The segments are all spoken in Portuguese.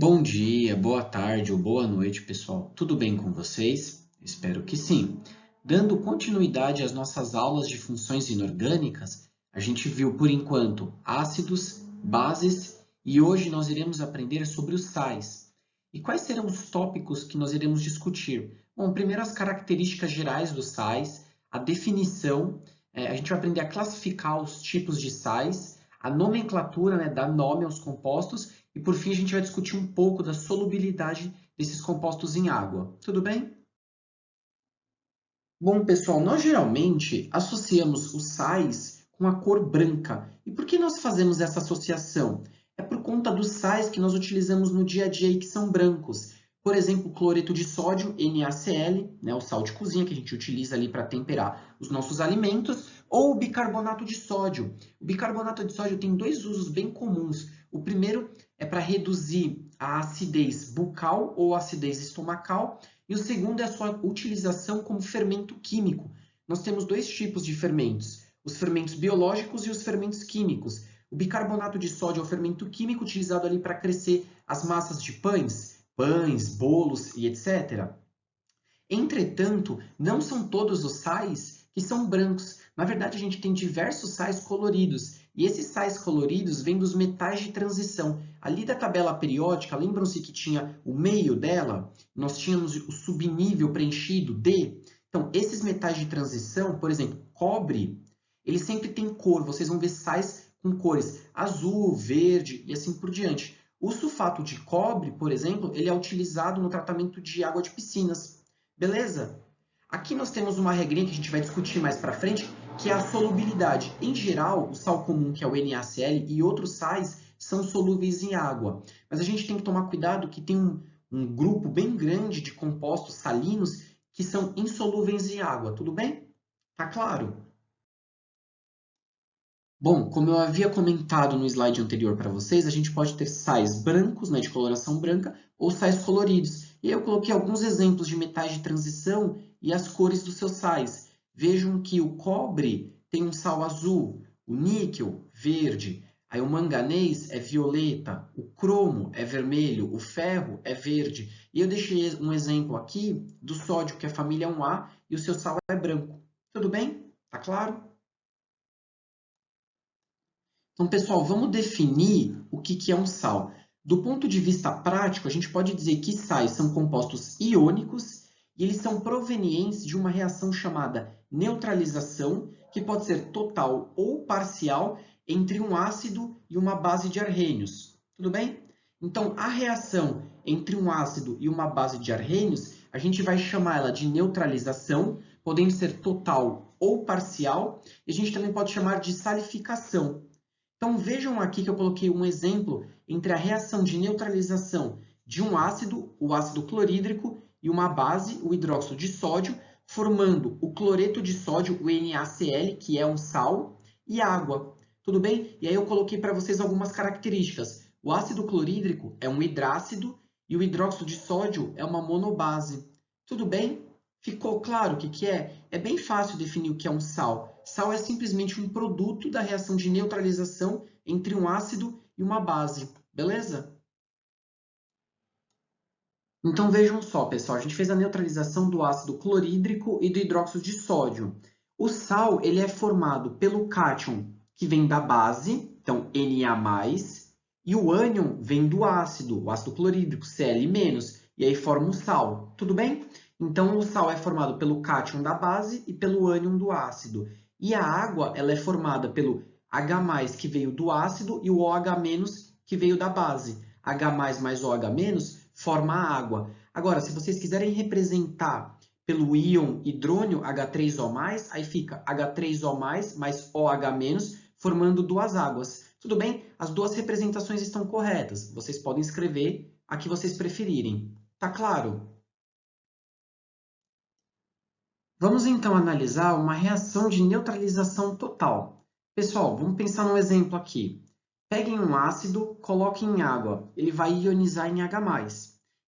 Bom dia, boa tarde ou boa noite, pessoal. Tudo bem com vocês? Espero que sim. Dando continuidade às nossas aulas de funções inorgânicas, a gente viu por enquanto ácidos, bases e hoje nós iremos aprender sobre os sais. E quais serão os tópicos que nós iremos discutir? Bom, primeiro as características gerais dos sais, a definição, a gente vai aprender a classificar os tipos de sais, a nomenclatura, dar nome aos compostos e, por fim, a gente vai discutir um pouco da solubilidade desses compostos em água. Tudo bem? Bom, pessoal, nós geralmente associamos os sais com a cor branca. E por que nós fazemos essa associação? É por conta dos sais que nós utilizamos no dia a dia e que são brancos. Por exemplo, o cloreto de sódio, NaCl, o sal de cozinha que a gente utiliza ali para temperar os nossos alimentos, ou o bicarbonato de sódio. O bicarbonato de sódio tem dois usos bem comuns. O primeiro é para reduzir a acidez bucal ou acidez estomacal, e o segundo é a sua utilização como fermento químico. Nós temos dois tipos de fermentos, os fermentos biológicos e os fermentos químicos. O bicarbonato de sódio é o fermento químico utilizado ali para crescer as massas de pães, bolos e etc. Entretanto, não são todos os sais que são brancos. Na verdade, a gente tem diversos sais coloridos. E esses sais coloridos vêm dos metais de transição. Ali da tabela periódica, lembram-se que tinha o meio dela? Nós tínhamos o subnível preenchido, D. Então, esses metais de transição, por exemplo, cobre, ele sempre tem cor. Vocês vão ver sais com cores azul, verde e assim por diante. O sulfato de cobre, por exemplo, ele é utilizado no tratamento de água de piscinas. Beleza? Aqui nós temos uma regrinha que a gente vai discutir mais para frente, que é a solubilidade. Em geral, o sal comum, que é o NaCl, e outros sais são solúveis em água. Mas a gente tem que tomar cuidado que tem um grupo bem grande de compostos salinos que são insolúveis em água. Tudo bem? Tá claro? Bom, como eu havia comentado no slide anterior para vocês, a gente pode ter sais brancos, de coloração branca, ou sais coloridos. E aí eu coloquei alguns exemplos de metais de transição e as cores dos seus sais. Vejam que o cobre tem um sal azul, o níquel, verde, aí o manganês é violeta, o cromo é vermelho, o ferro é verde. E eu deixei um exemplo aqui do sódio, que é a família 1A, e o seu sal é branco. Tudo bem? Tá claro? Então, pessoal, vamos definir o que é um sal. Do ponto de vista prático, a gente pode dizer que sais são compostos iônicos e eles são provenientes de uma reação chamada neutralização, que pode ser total ou parcial entre um ácido e uma base de arrênios. Tudo bem? Então, a reação entre um ácido e uma base de arrênios, a gente vai chamar ela de neutralização, podendo ser total ou parcial, e a gente também pode chamar de salificação. Então, vejam aqui que eu coloquei um exemplo entre a reação de neutralização de um ácido, o ácido clorídrico, e uma base, o hidróxido de sódio, formando o cloreto de sódio, o NaCl, que é um sal, e água. Tudo bem? E aí eu coloquei para vocês algumas características. O ácido clorídrico é um hidrácido e o hidróxido de sódio é uma monobase. Tudo bem? Ficou claro o que é? É bem fácil definir o que é um sal. Sal é simplesmente um produto da reação de neutralização entre um ácido e uma base. Beleza? Então vejam só, pessoal, a gente fez a neutralização do ácido clorídrico e do hidróxido de sódio. O sal ele é formado pelo cátion, que vem da base, então Na+, e o ânion vem do ácido, o ácido clorídrico, Cl-, e aí forma o sal. Tudo bem? Então, o sal é formado pelo cátion da base e pelo ânion do ácido. E a água ela é formada pelo H+, que veio do ácido, e o OH- que veio da base. H+, mais OH- forma a água. Agora, se vocês quiserem representar pelo íon hidrônio H3O+, aí fica H3O+, mais OH-, formando duas águas. Tudo bem? As duas representações estão corretas. Vocês podem escrever a que vocês preferirem. Tá claro? Vamos então analisar uma reação de neutralização total. Pessoal, vamos pensar num exemplo aqui. Peguem um ácido, coloquem em água, ele vai ionizar em H+.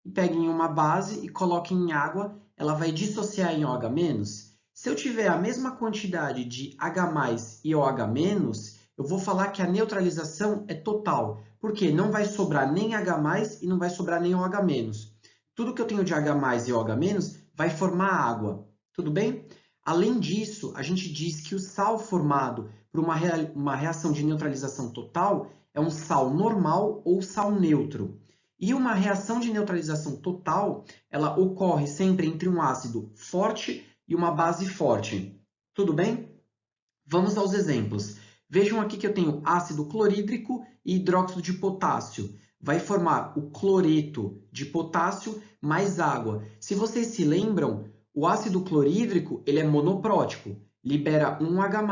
E peguem uma base e coloquem em água, ela vai dissociar em OH-. Se eu tiver a mesma quantidade de H+ e OH-, eu vou falar que a neutralização é total, porque não vai sobrar nem H+, e não vai sobrar nem OH-. Tudo que eu tenho de H+ e OH- vai formar água, tudo bem? Além disso, a gente diz que o sal formado por uma reação de neutralização total é um sal normal ou sal neutro. E uma reação de neutralização total, ela ocorre sempre entre um ácido forte e uma base forte. Tudo bem? Vamos aos exemplos. Vejam aqui que eu tenho ácido clorídrico e hidróxido de potássio. Vai formar o cloreto de potássio mais água. Se vocês se lembram, o ácido clorídrico ele é monoprótico, libera um H+.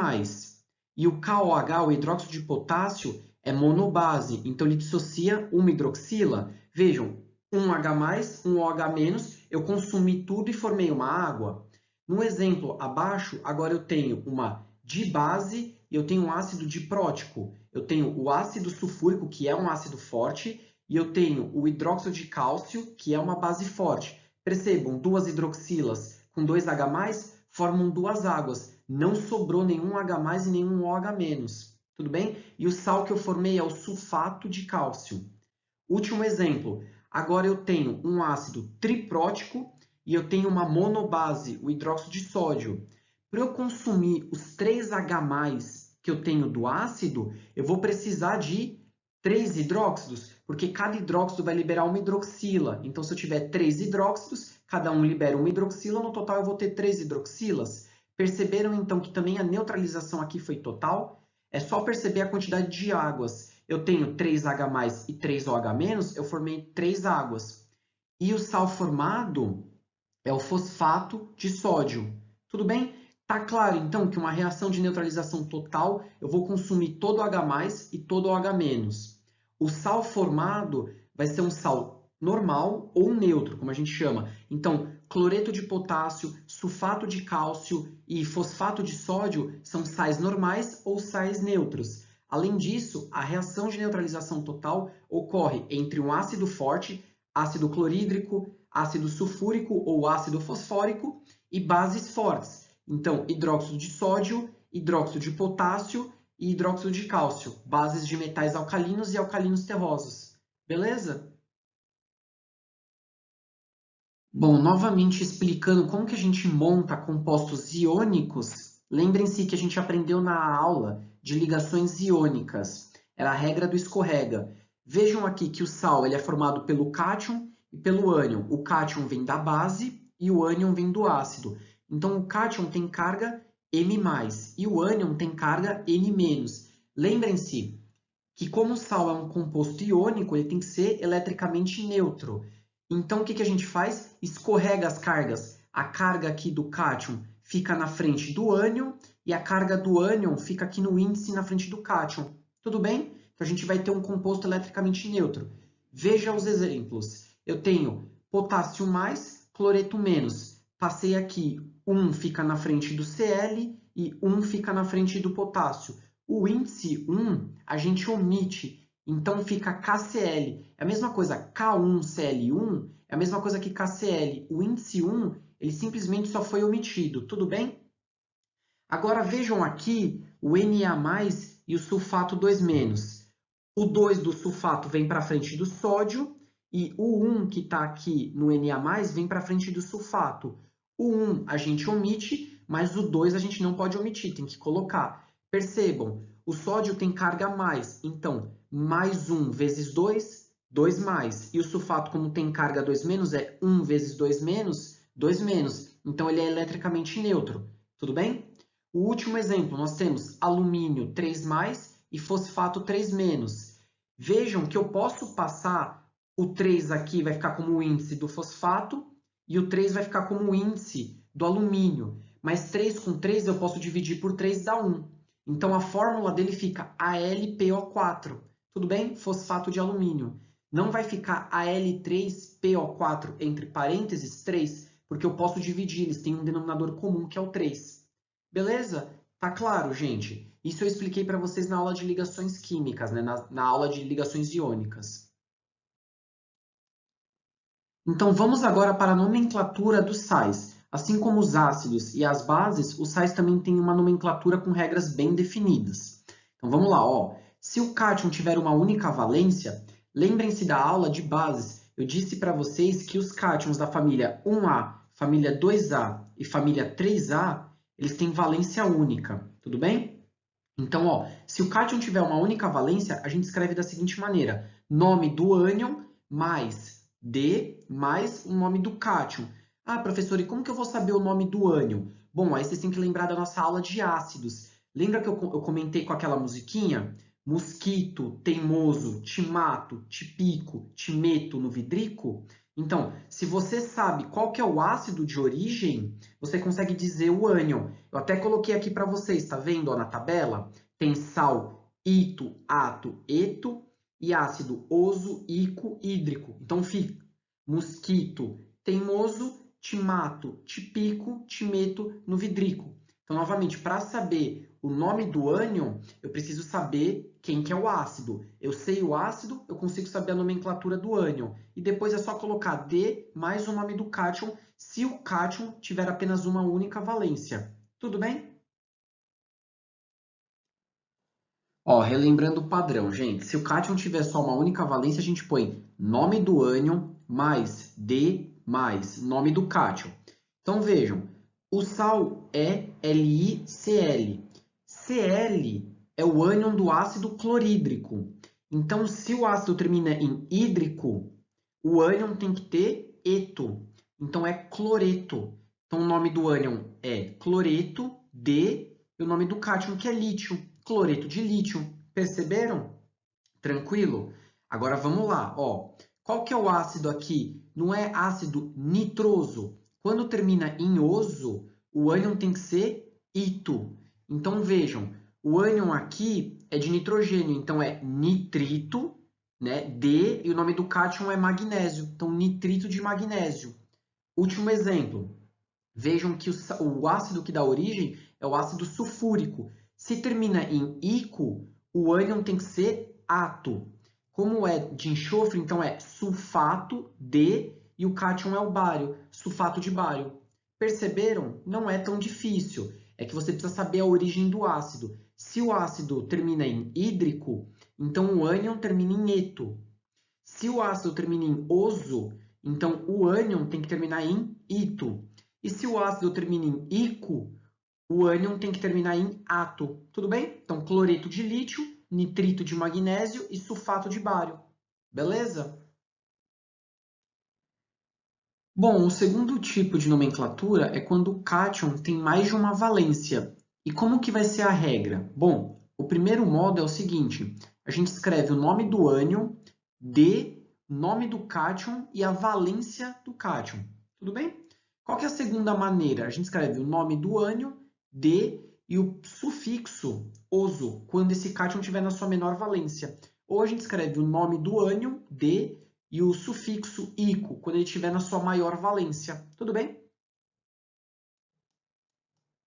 E o KOH, o hidróxido de potássio, é monobase, então ele dissocia uma hidroxila. Vejam, um H+, um OH-, eu consumi tudo e formei uma água. No exemplo abaixo, agora eu tenho uma dibase e eu tenho um ácido diprótico. Eu tenho o ácido sulfúrico, que é um ácido forte, e eu tenho o hidróxido de cálcio, que é uma base forte. Percebam, duas hidroxilas com 2H+, formam duas águas. Não sobrou nenhum H+ e nenhum OH-. Tudo bem? E o sal que eu formei é o sulfato de cálcio. Último exemplo. Agora eu tenho um ácido triprótico e eu tenho uma monobase, o hidróxido de sódio. Para eu consumir os 3H+ que eu tenho do ácido, eu vou precisar de 3 hidróxidos, porque cada hidróxido vai liberar uma hidroxila. Então, se eu tiver 3 hidróxidos, cada um libera uma hidroxila, no total eu vou ter 3 hidroxilas. Perceberam, então, que também a neutralização aqui foi total? É só perceber a quantidade de águas. Eu tenho 3H+ e 3 OH-, eu formei 3 águas. E o sal formado é o fosfato de sódio. Tudo bem? Tá claro, então, que uma reação de neutralização total, eu vou consumir todo o H+ e todo o OH-. O sal formado vai ser um sal normal ou neutro, como a gente chama. Então, cloreto de potássio, sulfato de cálcio e fosfato de sódio são sais normais ou sais neutros. Além disso, a reação de neutralização total ocorre entre um ácido forte, ácido clorídrico, ácido sulfúrico ou ácido fosfórico e bases fortes. Então, hidróxido de sódio, hidróxido de potássio e hidróxido de cálcio, bases de metais alcalinos e alcalinos terrosos. Beleza? Bom, novamente explicando como que a gente monta compostos iônicos, lembrem-se que a gente aprendeu na aula de ligações iônicas. Era a regra do escorrega. Vejam aqui que o sal ele é formado pelo cátion e pelo ânion. O cátion vem da base e o ânion vem do ácido. Então, o cátion tem carga M+, e o ânion tem carga N-. Lembrem-se que como o sal é um composto iônico, ele tem que ser eletricamente neutro. Então, o que a gente faz? Escorrega as cargas. A carga aqui do cátion fica na frente do ânion e a carga do ânion fica aqui no índice na frente do cátion. Tudo bem? Então, a gente vai ter um composto eletricamente neutro. Veja os exemplos. Eu tenho potássio mais, cloreto menos. Passei aqui, 1 fica na frente do Cl e 1 fica na frente do potássio. O índice 1 a gente omite, então fica KCl. É a mesma coisa, K1Cl1 é a mesma coisa que KCl. O índice 1 ele simplesmente só foi omitido, tudo bem? Agora vejam aqui o Na+ e o sulfato 2-. O 2 do sulfato vem para frente do sódio e o 1 que está aqui no Na+ vem para frente do sulfato. O 1 a gente omite, mas o 2 a gente não pode omitir, tem que colocar. Percebam, o sódio tem carga mais, então mais 1 vezes 2, 2 mais. E o sulfato, como tem carga 2-, é 1 vezes 2-, 2-. Então ele é eletricamente neutro, tudo bem? O último exemplo, nós temos alumínio 3+, e fosfato 3-. Vejam que eu posso passar o 3 aqui, vai ficar como o índice do fosfato, e o 3 vai ficar como o índice do alumínio. Mas 3 com 3 eu posso dividir por 3 dá 1. Então a fórmula dele fica AlPO4. Tudo bem? Fosfato de alumínio. Não vai ficar Al3PO4 entre parênteses 3, porque eu posso dividir, eles têm um denominador comum que é o 3. Beleza? Tá claro, gente? Isso eu expliquei para vocês na aula de ligações químicas, né? na aula de ligações iônicas. Então, vamos agora para a nomenclatura dos sais. Assim como os ácidos e as bases, os sais também têm uma nomenclatura com regras bem definidas. Então vamos lá, ó. Se o cátion tiver uma única valência, lembrem-se da aula de bases. Eu disse para vocês que os cátions da família 1A, família 2A e família 3A, eles têm valência única, tudo bem? Então, ó, se o cátion tiver uma única valência, a gente escreve da seguinte maneira: nome do ânion mais D mais o nome do cátion. Ah, professor, e como que eu vou saber o nome do ânion? Bom, aí vocês têm que lembrar da nossa aula de ácidos. Lembra que eu comentei com aquela musiquinha? Mosquito, teimoso, te mato, te pico, te meto no vidrico? Então, se você sabe qual que é o ácido de origem, você consegue dizer o ânion. Eu até coloquei aqui para vocês, tá vendo, ó, na tabela? Tem sal, ito, ato, eto e ácido oso, ico, hídrico. Então fica mosquito, teimoso, te mato, te pico, te meto no vidrico. Então, novamente, para saber o nome do ânion, eu preciso saber quem que é o ácido. Eu sei o ácido, eu consigo saber a nomenclatura do ânion. E depois é só colocar D mais o nome do cátion, se o cátion tiver apenas uma única valência. Tudo bem? Ó, relembrando o padrão, gente. Se o cátion tiver só uma única valência, a gente põe nome do ânion mais D mais nome do cátion. Então, vejam. O sal é LiCl. Cl é o ânion do ácido clorídrico. Então, se o ácido termina em hídrico, o ânion tem que ter eto. Então, é cloreto. Então, o nome do ânion é cloreto, D, e o nome do cátion, que é lítio, cloreto de lítio. Perceberam? Tranquilo? Agora, vamos lá. Ó. Qual que é o ácido aqui? Não é ácido nitroso. Quando termina em oso, o ânion tem que ser ito. Então, vejam, o ânion aqui é de nitrogênio, então é nitrito, né? D, e o nome do cátion é magnésio, então nitrito de magnésio. Último exemplo. Vejam que o ácido que dá origem é o ácido sulfúrico. Se termina em ico, o ânion tem que ser ato. Como é de enxofre, então é sulfato de e o cátion é o bário, sulfato de bário. Perceberam? Não é tão difícil. É que você precisa saber a origem do ácido. Se o ácido termina em hídrico, então o ânion termina em eto. Se o ácido termina em oso, então o ânion tem que terminar em ito. E se o ácido termina em ico, o ânion tem que terminar em ato. Tudo bem? Então, cloreto de lítio, nitrito de magnésio e sulfato de bário. Beleza? Bom, o segundo tipo de nomenclatura é quando o cátion tem mais de uma valência. E como que vai ser a regra? Bom, o primeiro modo é o seguinte: a gente escreve o nome do ânion, D, nome do cátion e a valência do cátion. Tudo bem? Qual que é a segunda maneira? A gente escreve o nome do ânion, D, e o sufixo oso, quando esse cátion estiver na sua menor valência. Ou a gente escreve o nome do ânion, D, e o sufixo ico, quando ele estiver na sua maior valência. Tudo bem?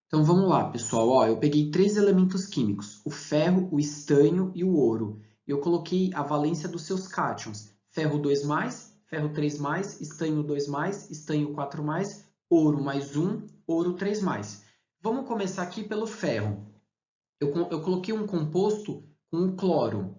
Então vamos lá, pessoal. Ó, eu peguei três elementos químicos, o ferro, o estanho e o ouro. Eu coloquei a valência dos seus cátions. Ferro 2+, ferro 3+, estanho 2+, estanho 4+, ouro mais 1, ouro 3+. Vamos começar aqui pelo ferro. Eu coloquei um composto com o cloro.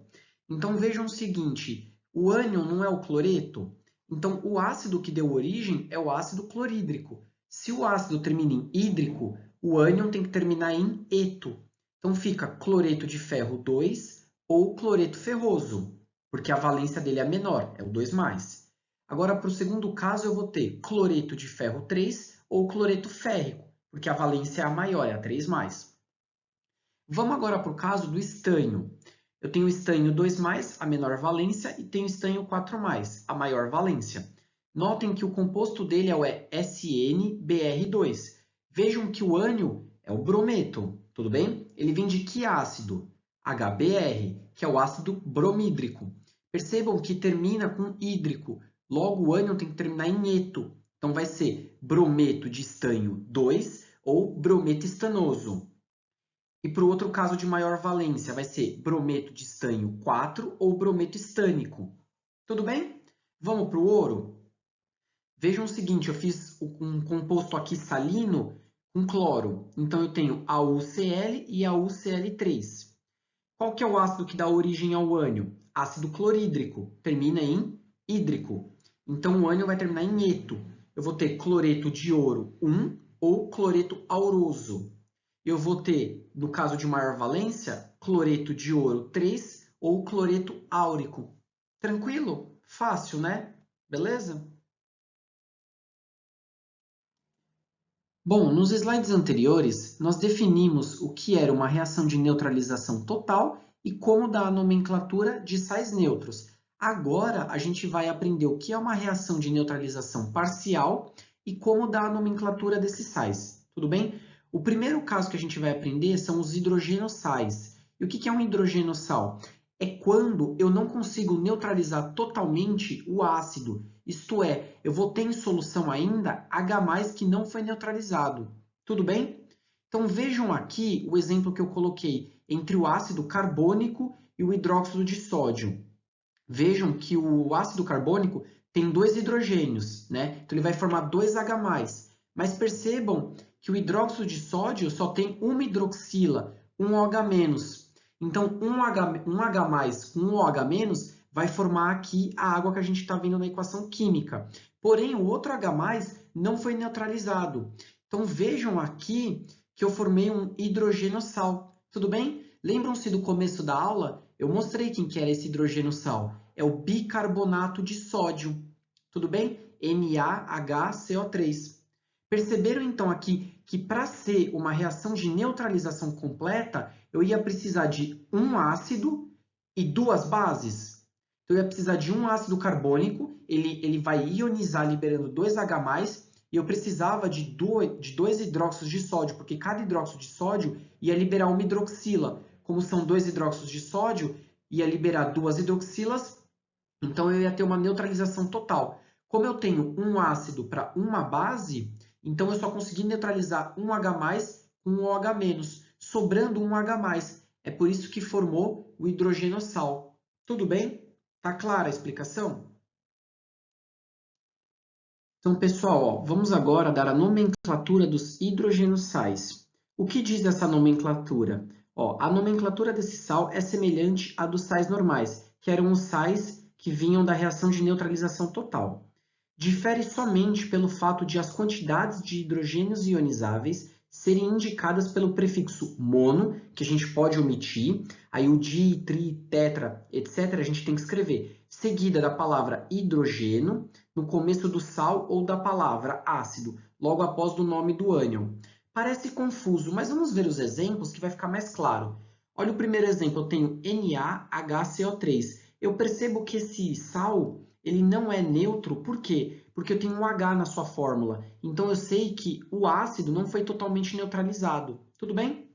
Então vejam o seguinte, o ânion não é o cloreto? Então o ácido que deu origem é o ácido clorídrico. Se o ácido termina em hídrico, o ânion tem que terminar em eto. Então fica cloreto de ferro 2 ou cloreto ferroso, porque a valência dele é menor, é o 2+. Agora, para o segundo caso, eu vou ter cloreto de ferro 3 ou cloreto férrico, porque a valência é a maior, é a 3+. Vamos agora para o caso do estanho. Eu tenho estanho 2+, a menor valência, e tenho estanho 4+, a maior valência. Notem que o composto dele é o SnBr2. Vejam que o ânion é o brometo, tudo bem? Ele vem de que ácido? HBr, que é o ácido bromídrico. Percebam que termina com hídrico, logo o ânion tem que terminar em eto. Então vai ser brometo de estanho 2 ou brometo estanoso. E para o outro caso de maior valência, vai ser brometo de estanho 4 ou brometo estânico. Tudo bem? Vamos para o ouro? Vejam o seguinte, eu fiz um composto aqui salino com cloro. Então, eu tenho AuCl e AuCl3. Qual que é o ácido que dá origem ao ânion? Ácido clorídrico, termina em hídrico. Então, o ânion vai terminar em eto. Eu vou ter cloreto de ouro 1 ou cloreto auroso. Eu vou ter, no caso de maior valência, cloreto de ouro 3 ou cloreto áurico. Tranquilo? Fácil, né? Beleza? Bom, nos slides anteriores, nós definimos o que era uma reação de neutralização total e como dar a nomenclatura de sais neutros. Agora, a gente vai aprender o que é uma reação de neutralização parcial e como dar a nomenclatura desses sais. Tudo bem? O primeiro caso que a gente vai aprender são os hidrogenossais. E o que é um hidrogenossal? É quando eu não consigo neutralizar totalmente o ácido. Isto é, eu vou ter em solução ainda H+, que não foi neutralizado. Tudo bem? Então vejam aqui o exemplo que eu coloquei entre o ácido carbônico e o hidróxido de sódio. Vejam que o ácido carbônico tem dois hidrogênios, né? Então ele vai formar 2H+. Mas percebam que o hidróxido de sódio só tem uma hidroxila, um OH-. Então, um H com um OH- vai formar aqui a água que a gente está vendo na equação química. Porém, o outro H+ não foi neutralizado. Então, vejam aqui que eu formei um hidrogenossal. Tudo bem? Lembram-se do começo da aula? Eu mostrei quem que era esse hidrogenossal. É o bicarbonato de sódio. Tudo bem? NaHCO3. Perceberam então aqui que para ser uma reação de neutralização completa, eu ia precisar de um ácido e duas bases? Então, eu ia precisar de um ácido carbônico, ele vai ionizar liberando 2H+, e eu precisava de dois hidróxidos de sódio, porque cada hidróxido de sódio ia liberar uma hidroxila. Como são dois hidróxidos de sódio, ia liberar duas hidroxilas, então eu ia ter uma neutralização total. Como eu tenho um ácido para uma base, então eu só consegui neutralizar um H+ com um OH-, sobrando um H+. É por isso que formou o hidrogenossal. Tudo bem? Tá clara a explicação? Então, pessoal, ó, vamos agora dar a nomenclatura dos hidrogenossais. O que diz essa nomenclatura? Ó, a nomenclatura desse sal é semelhante à dos sais normais, que eram os sais que vinham da reação de neutralização total. Difere somente pelo fato de as quantidades de hidrogênios ionizáveis serem indicadas pelo prefixo mono, que a gente pode omitir, aí o di, tri, tetra, etc., a gente tem que escrever, seguida da palavra hidrogênio, no começo do sal ou da palavra ácido, logo após do nome do ânion. Parece confuso, mas vamos ver os exemplos que vai ficar mais claro. Olha o primeiro exemplo, eu tenho NaHCO3. Eu percebo que esse sal ele não é neutro, por quê? Porque eu tenho um H na sua fórmula. Então eu sei que o ácido não foi totalmente neutralizado. Tudo bem?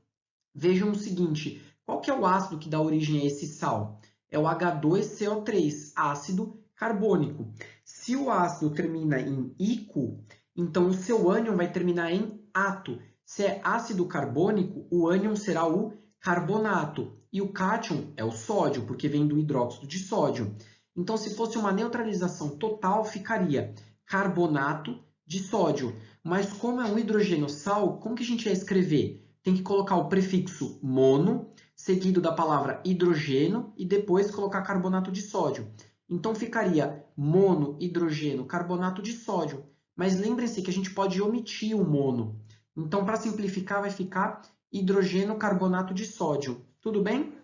Vejam o seguinte, qual que é o ácido que dá origem a esse sal? É o H2CO3, ácido carbônico. Se o ácido termina em ico, então o seu ânion vai terminar em ato. Se é ácido carbônico, o ânion será o carbonato. E o cátion é o sódio, porque vem do hidróxido de sódio. Então, se fosse uma neutralização total, ficaria carbonato de sódio. Mas como é um hidrogenossal, como que a gente ia escrever? Tem que colocar o prefixo mono, seguido da palavra hidrogênio e depois colocar carbonato de sódio. Então ficaria mono, hidrogênio, carbonato de sódio. Mas lembrem-se que a gente pode omitir o mono. Então, para simplificar, vai ficar hidrogênio, carbonato de sódio. Tudo bem?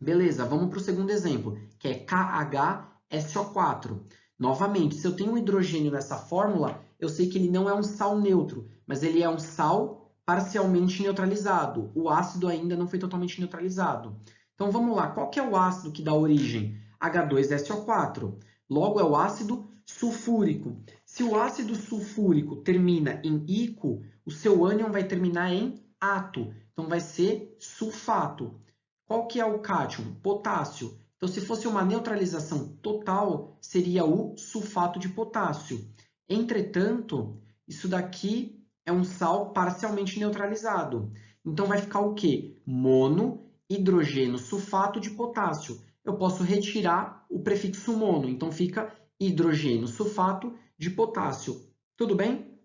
Beleza, vamos para o segundo exemplo, que é KHSO4. Novamente, se eu tenho um hidrogênio nessa fórmula, eu sei que ele não é um sal neutro, mas ele é um sal parcialmente neutralizado. O ácido ainda não foi totalmente neutralizado. Então vamos lá, qual que é o ácido que dá origem? H2SO4. Logo é o ácido sulfúrico. Se o ácido sulfúrico termina em ico, o seu ânion vai terminar em ato. Então vai ser sulfato. Qual que é o cátion? Potássio. Então, se fosse uma neutralização total, seria o sulfato de potássio. Entretanto, isso daqui é um sal parcialmente neutralizado. Então, vai ficar o quê? Mono, hidrogênio, sulfato de potássio. Eu posso retirar o prefixo mono, então fica hidrogênio, sulfato de potássio. Tudo bem?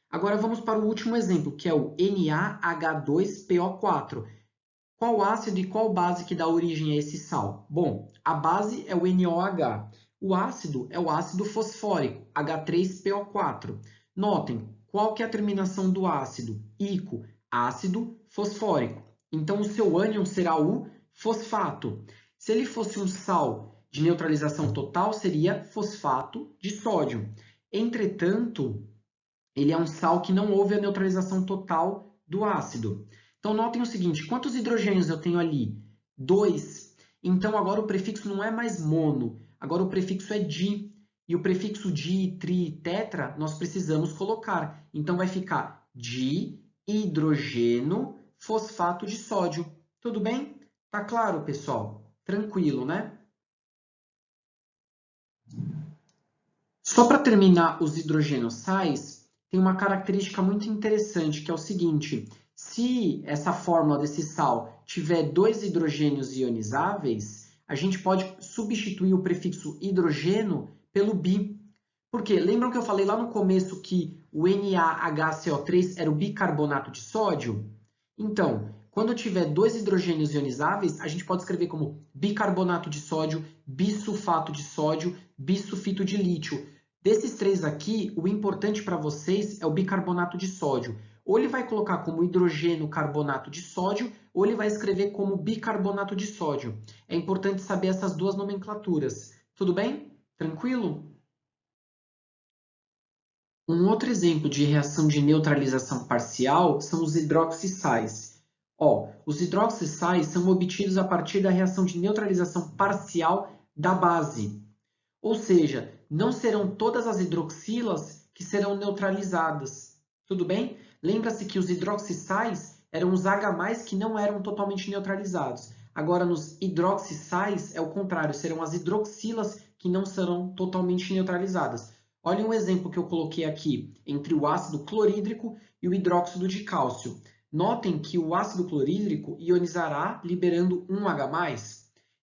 Agora vamos para o último exemplo, que é o NaH2PO4. Qual ácido e qual base que dá origem a esse sal? Bom, a base é o NOH. O ácido é o ácido fosfórico, H3PO4. Notem, qual que é a terminação do ácido? Ico, ácido fosfórico. Então, o seu ânion será o fosfato. Se ele fosse um sal de neutralização total, seria fosfato de sódio. Entretanto, ele é um sal que não houve a neutralização total do ácido. Então, notem o seguinte, quantos hidrogênios eu tenho ali? 2. Então, agora o prefixo não é mais mono, agora o prefixo é di. E o prefixo di, tri, tetra, nós precisamos colocar. Então, vai ficar dihidrogeno fosfato de sódio. Tudo bem? Tá claro, pessoal? Tranquilo, né? Só para terminar os hidrogênios sais, tem uma característica muito interessante, que é o seguinte: se essa fórmula desse sal tiver 2 hidrogênios ionizáveis, a gente pode substituir o prefixo hidrogeno pelo bi. Por quê? Lembram que eu falei lá no começo que o NaHCO3 era o bicarbonato de sódio? Então, quando tiver 2 hidrogênios ionizáveis, a gente pode escrever como bicarbonato de sódio, bisulfato de sódio, bisulfito de lítio. Desses 3 aqui, o importante para vocês é o bicarbonato de sódio. Ou ele vai colocar como hidrogênio carbonato de sódio, ou ele vai escrever como bicarbonato de sódio. É importante saber essas duas nomenclaturas. Tudo bem? Tranquilo? Um outro exemplo de reação de neutralização parcial são os hidroxissais. Os hidroxissais são obtidos a partir da reação de neutralização parcial da base. Ou seja, não serão todas as hidroxilas que serão neutralizadas. Tudo bem? Lembra-se que os hidroxissais eram os H+, que não eram totalmente neutralizados. Agora, nos hidroxissais, é o contrário, serão as hidroxilas que não serão totalmente neutralizadas. Olha um exemplo que eu coloquei aqui, entre o ácido clorídrico e o hidróxido de cálcio. Notem que o ácido clorídrico ionizará, liberando um H+,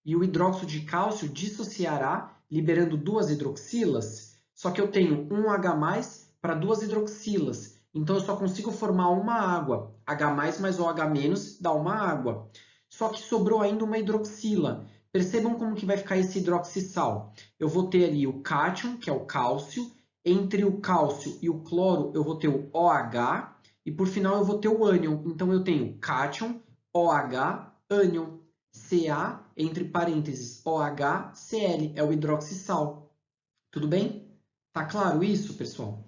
e o hidróxido de cálcio dissociará, liberando 2 hidroxilas. Só que eu tenho um H+ para 2 hidroxilas. Então, eu só consigo formar uma água. H+ mais OH- dá uma água. Só que sobrou ainda uma hidroxila. Percebam como que vai ficar esse hidroxissal. Eu vou ter ali o cátion, que é o cálcio. Entre o cálcio e o cloro, eu vou ter o OH. E, por final, eu vou ter o ânion. Então, eu tenho cátion, OH, ânion. Ca, entre parênteses, OH, Cl, é o hidroxissal. Tudo bem? Tá claro isso, pessoal?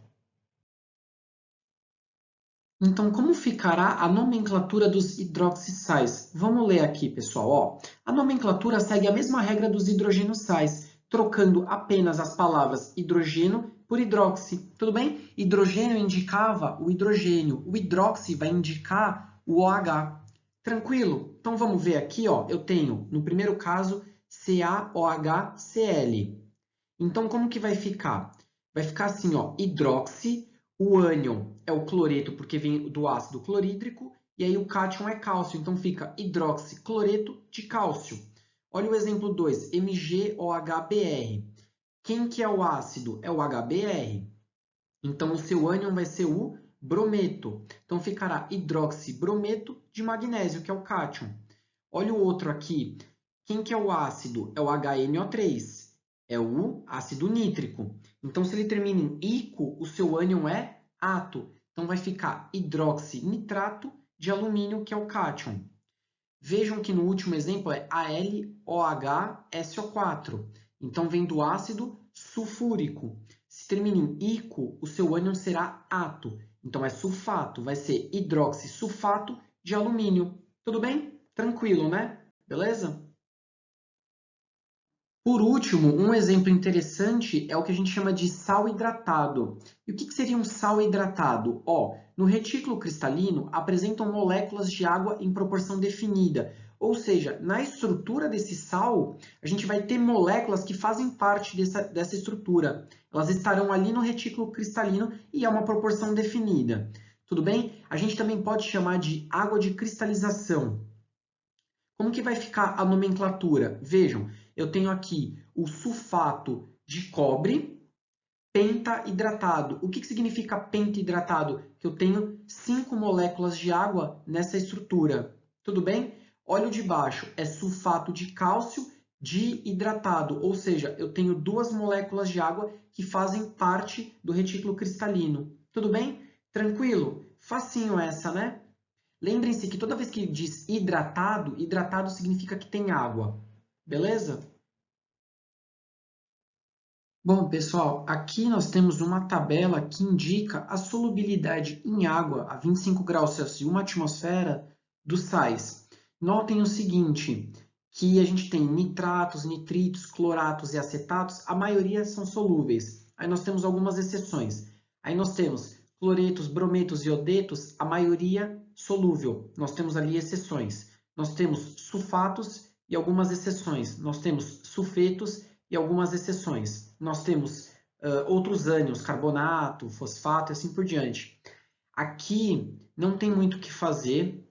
Então, como ficará a nomenclatura dos hidroxissais? Vamos ler aqui, pessoal. A nomenclatura segue a mesma regra dos hidrogenossais, trocando apenas as palavras hidrogênio por hidroxi. Tudo bem? Hidrogênio indicava o hidrogênio, o hidroxi vai indicar o OH. Tranquilo? Então, vamos ver aqui. Eu tenho, no primeiro caso, CaOHCl. Então, como que vai ficar? Vai ficar assim, hidroxi. O ânion é o cloreto, porque vem do ácido clorídrico, e aí o cátion é cálcio, então fica hidroxicloreto de cálcio. Olha o exemplo 2, MgOHBr. Quem que é o ácido? É o HBr. Então, o seu ânion vai ser o brometo. Então, ficará hidroxibrometo de magnésio, que é o cátion. Olha o outro aqui. Quem que é o ácido? É o HNO3. É o ácido nítrico. Então, se ele termina em ico, o seu ânion é ato. Então, vai ficar hidroxinitrato de alumínio, que é o cátion. Vejam que no último exemplo é AlOHSO4. Então, vem do ácido sulfúrico. Se termina em ico, o seu ânion será ato. Então, é sulfato. Vai ser hidroxisulfato de alumínio. Tudo bem? Tranquilo, né? Beleza? Por último, um exemplo interessante é o que a gente chama de sal hidratado. E o que seria um sal hidratado? No retículo cristalino apresentam moléculas de água em proporção definida. Ou seja, na estrutura desse sal, a gente vai ter moléculas que fazem parte dessa estrutura. Elas estarão ali no retículo cristalino e é uma proporção definida. Tudo bem? A gente também pode chamar de água de cristalização. Como que vai ficar a nomenclatura? Vejam, eu tenho aqui o sulfato de cobre pentaidratado. O que significa pentaidratado? Que eu tenho 5 moléculas de água nessa estrutura. Tudo bem? Óleo de baixo é sulfato de cálcio dihidratado, ou seja, eu tenho duas moléculas de água que fazem parte do retículo cristalino. Tudo bem? Tranquilo? Facinho essa, né? Lembrem-se que toda vez que diz hidratado, hidratado significa que tem água. Beleza? Bom, pessoal, aqui nós temos uma tabela que indica a solubilidade em água a 25 graus Celsius e 1 atmosfera dos sais. Notem o seguinte, que a gente tem nitratos, nitritos, cloratos e acetatos, a maioria são solúveis. Aí nós temos algumas exceções. Aí nós temos cloretos, brometos e iodetos, a maioria solúvel. Nós temos ali exceções. Nós temos sulfatos e algumas exceções. Nós temos sulfetos e algumas exceções. Nós temos outros ânions, carbonato, fosfato e assim por diante. Aqui não tem muito o que fazer,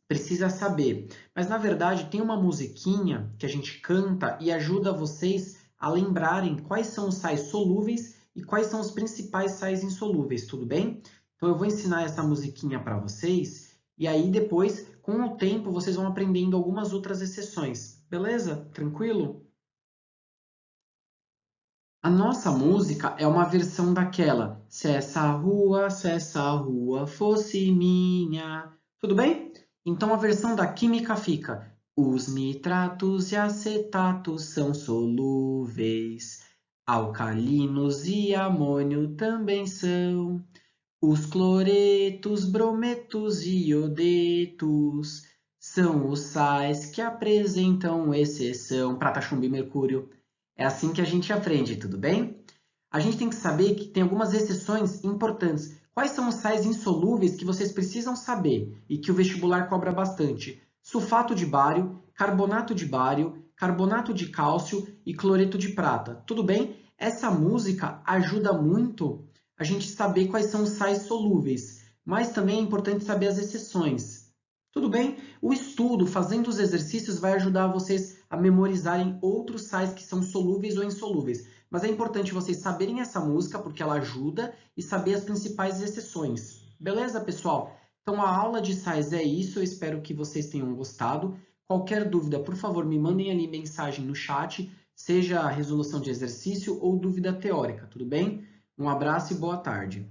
precisa saber. Mas, na verdade, tem uma musiquinha que a gente canta e ajuda vocês a lembrarem quais são os sais solúveis e quais são os principais sais insolúveis, tudo bem? Então, eu vou ensinar essa musiquinha para vocês e aí depois, com o tempo, vocês vão aprendendo algumas outras exceções. Beleza? Tranquilo? A nossa música é uma versão daquela se essa rua fosse minha. Tudo bem? Então a versão da química fica: os nitratos e acetatos são solúveis, alcalinos e amônio também são. Os cloretos, brometos e iodetos são os sais que apresentam exceção. Prata, chumbo e mercúrio. É assim que a gente aprende, tudo bem? A gente tem que saber que tem algumas exceções importantes. Quais são os sais insolúveis que vocês precisam saber e que o vestibular cobra bastante? Sulfato de bário, carbonato de cálcio e cloreto de prata. Tudo bem? Essa música ajuda muito a gente saber quais são os sais solúveis, mas também é importante saber as exceções. Tudo bem? O estudo, fazendo os exercícios, vai ajudar vocês a memorizarem outros sais que são solúveis ou insolúveis. Mas é importante vocês saberem essa música, porque ela ajuda, e saber as principais exceções. Beleza, pessoal? Então, a aula de sais é isso. Eu espero que vocês tenham gostado. Qualquer dúvida, por favor, me mandem ali mensagem no chat, seja a resolução de exercício ou dúvida teórica, tudo bem? Um abraço e boa tarde.